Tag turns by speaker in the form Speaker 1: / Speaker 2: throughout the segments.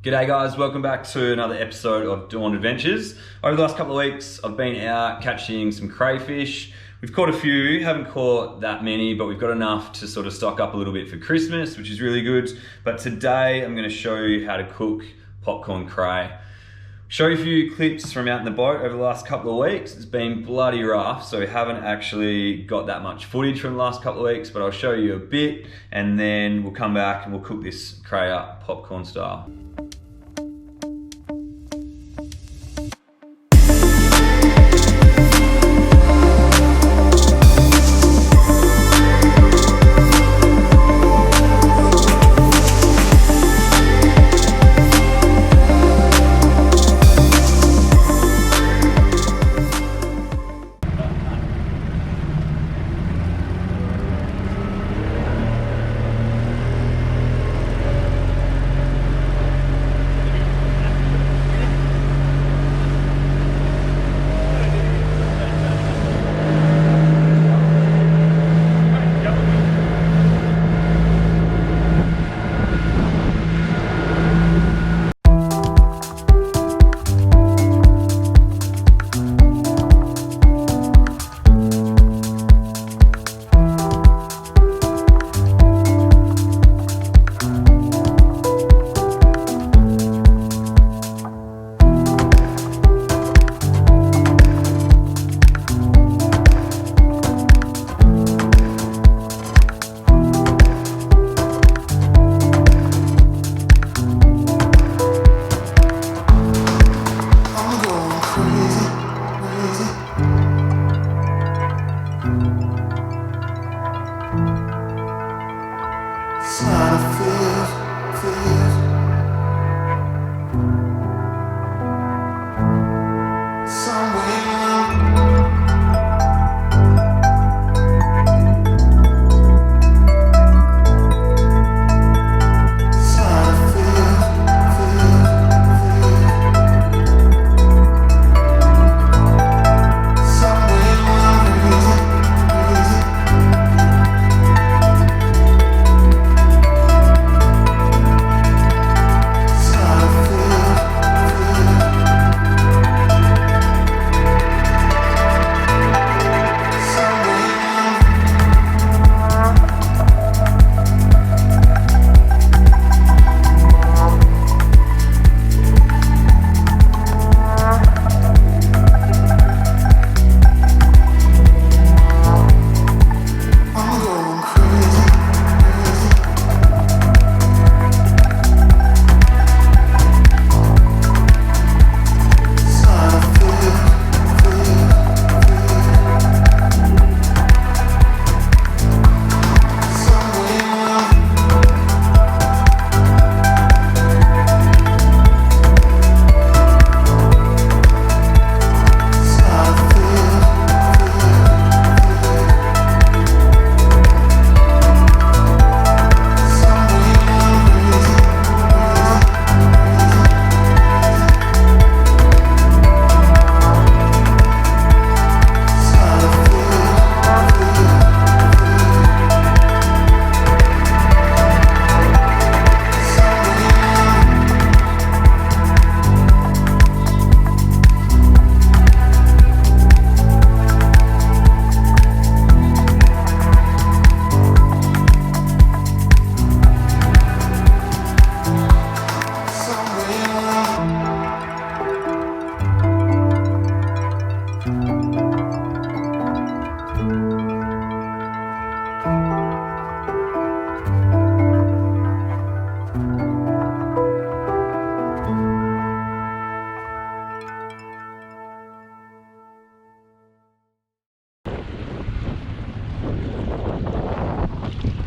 Speaker 1: G'day guys, welcome back to another episode of Dawn Adventures. Over the last couple of weeks, I've been out catching some crayfish. We've caught a few, haven't caught that many, but we've got enough to sort of stock up a little bit for Christmas, which is really good. But today, I'm gonna show you how to cook popcorn cray. Show you a few clips from out in the boat over the last couple of weeks. It's been bloody rough, so we haven't actually got that much footage from the last couple of weeks, but I'll show you a bit, and then we'll come back and we'll cook this cray up popcorn style.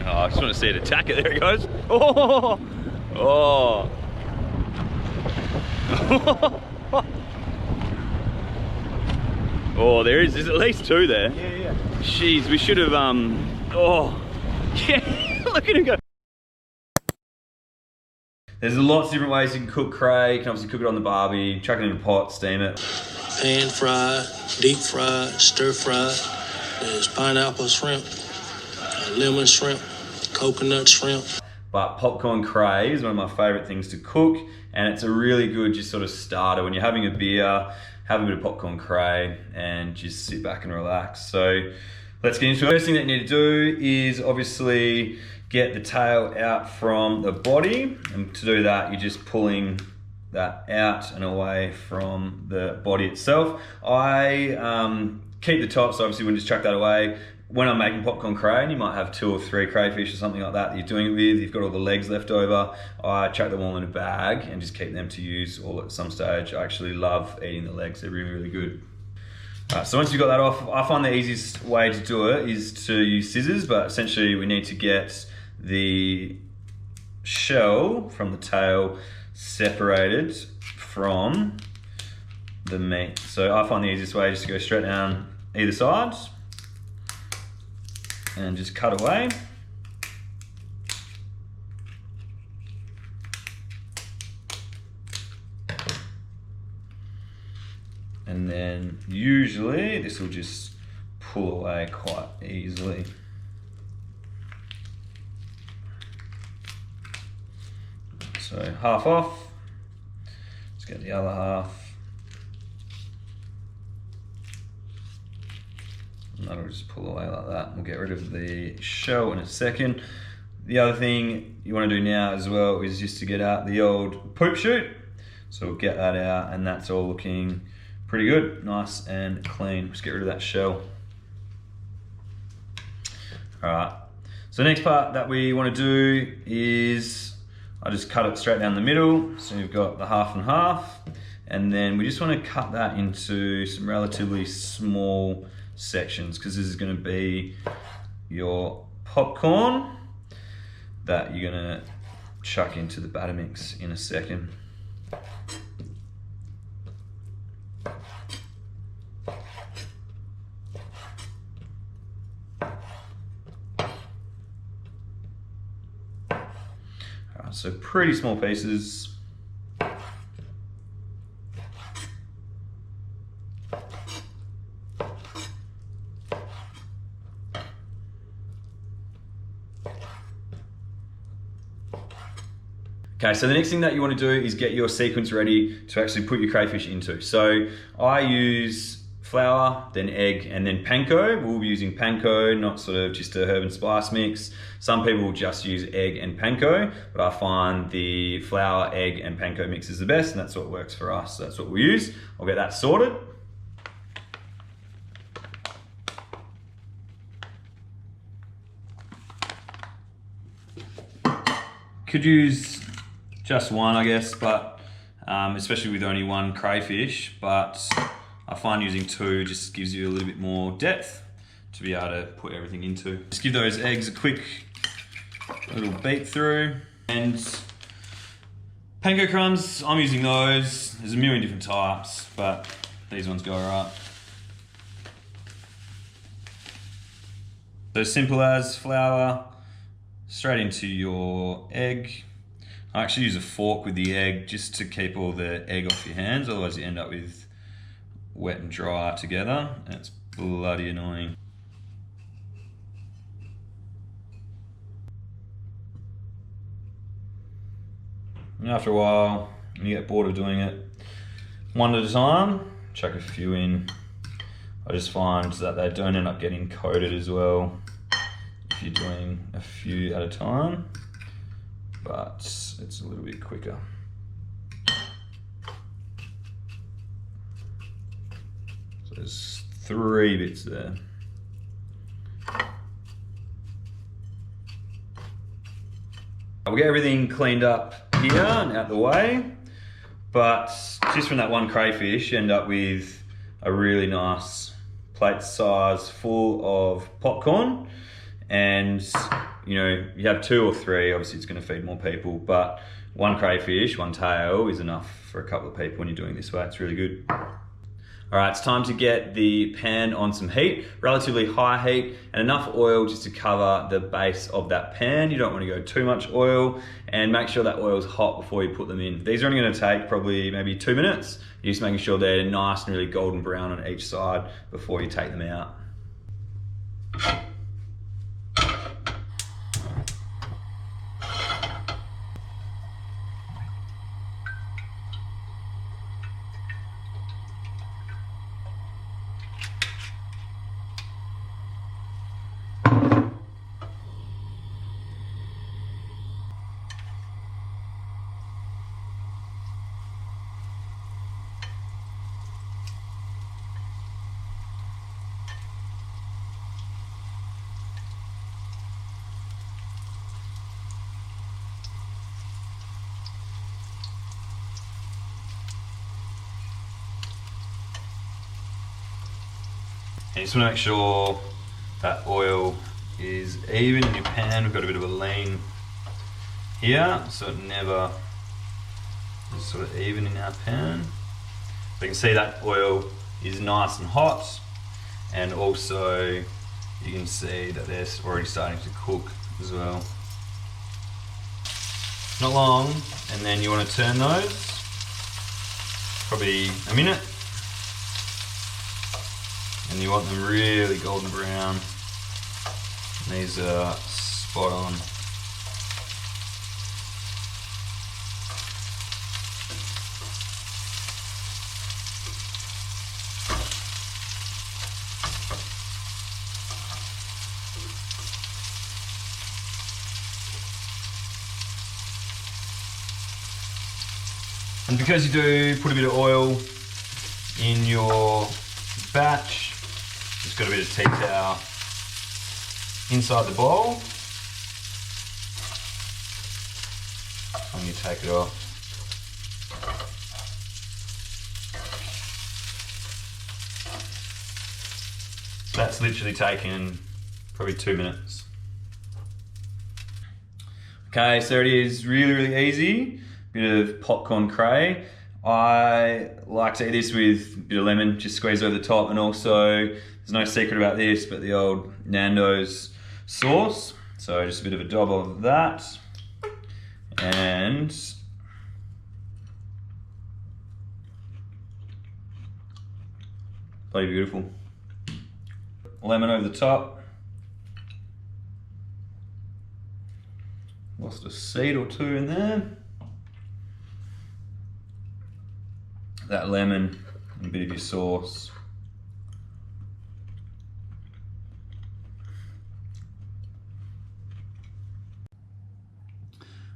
Speaker 1: I just want to see it attack it. There it goes. Oh, oh. Oh, there's at least two there.
Speaker 2: Yeah.
Speaker 1: Jeez, we should have, oh. Yeah, look at him go. There's lots of different ways you can cook cray. You can obviously cook it on the barbie, chuck it in a pot, steam it.
Speaker 2: Pan fried, deep fried, stir fried. There's pineapple shrimp, lemon shrimp, coconut shrimp.
Speaker 1: but popcorn cray is one of my favorite things to cook, and it's a really good just sort of starter. When you're having a beer, have a bit of popcorn cray and just sit back and relax. So let's get into it. First thing that you need to do is obviously get the tail out from the body, and to do that you're just pulling that out and away from the body itself. I keep the top, so obviously we just chuck that away. When I'm making popcorn cray, and you might have 2 or 3 crayfish or something like that you're doing it with, you've got all the legs left over, I chuck them all in a bag and just keep them to use all at some stage. I actually love eating the legs, they're really, really good. So once you've got that off, I find the easiest way to do it is to use scissors, but essentially we need to get the shell from the tail separated from the meat. So I find the easiest way just to go straight down either side and just cut away. And then usually this will just pull away quite easily. So half off, let's get the other half. And that'll just pull away like that. We'll get rid of the shell in a second. The other thing you want to do now as well is just to get out the old poop chute. So we'll get that out, and that's all looking pretty good, nice and clean. Just get rid of that shell. All right, so the next part that we want to do is, I just cut it straight down the middle. So you've got the half and half, and then we just want to cut that into some relatively small sections, because this is going to be your popcorn that you're going to chuck into the batter mix in a second. Alright, so pretty small pieces. Okay, so the next thing that you want to do is get your sequence ready to actually put your crayfish into. So I use flour, then egg, and then panko. We'll be using panko, not sort of just a herb and spice mix. Some people will just use egg and panko, but I find the flour, egg, and panko mix is the best, and that's what works for us. So that's what we'll use. I'll get that sorted. Could use just one, I guess, but especially with only one crayfish, but I find using 2 just gives you a little bit more depth to be able to put everything into. Just give those eggs a quick little beat through. And panko crumbs, I'm using those. There's a million different types, but these ones go alright. So simple as flour, straight into your egg. I actually use a fork with the egg just to keep all the egg off your hands, otherwise you end up with wet and dry together, and it's bloody annoying. And after a while, when you get bored of doing it one at a time, chuck a few in. I just find that they don't end up getting coated as well if you're doing a few at a time, but it's a little bit quicker. So there's 3 bits there. We'll get everything cleaned up here and out the way, but just from that one crayfish, you end up with a really nice plate size full of popcorn. And you know, you have 2 or 3, obviously it's going to feed more people, but one crayfish, one tail is enough for a couple of people when you're doing this way. It's really good. All right, it's time to get the pan on some heat, relatively high heat, and enough oil just to cover the base of that pan. You don't want to go too much oil, and make sure that oil's hot before you put them in. These are only going to take probably maybe 2 minutes. You're just making sure they're nice and really golden brown on each side before you take them out. And you just want to make sure that oil is even in your pan. We've got a bit of a lean here, so it never is sort of even in our pan. So you can see that oil is nice and hot, and also you can see that they're already starting to cook as well. Not long, and then you want to turn those, probably a minute, and you want them really golden brown. And these are spot on. And because you do put a bit of oil in your batch, just got a bit of tea towel inside the bowl, and you take it off. That's literally taken probably 2 minutes. Okay, so it is really easy. Bit of popcorn cray. I like to eat this with a bit of lemon, just squeeze over the top, and also, there's no secret about this, but the old Nando's sauce. So just a bit of a dab of that. And bloody beautiful. Lemon over the top. Lost a seed or two in there. That lemon and a bit of your sauce.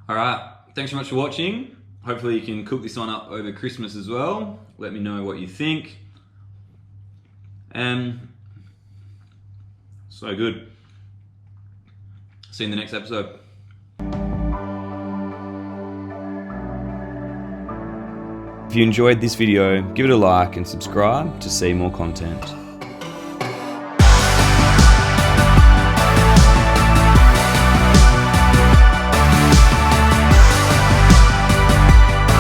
Speaker 1: Alright, thanks so much for watching. Hopefully you can cook this one up over Christmas as well. Let me know what you think. So good. See you in the next episode. If you enjoyed this video, give it a like and subscribe to see more content.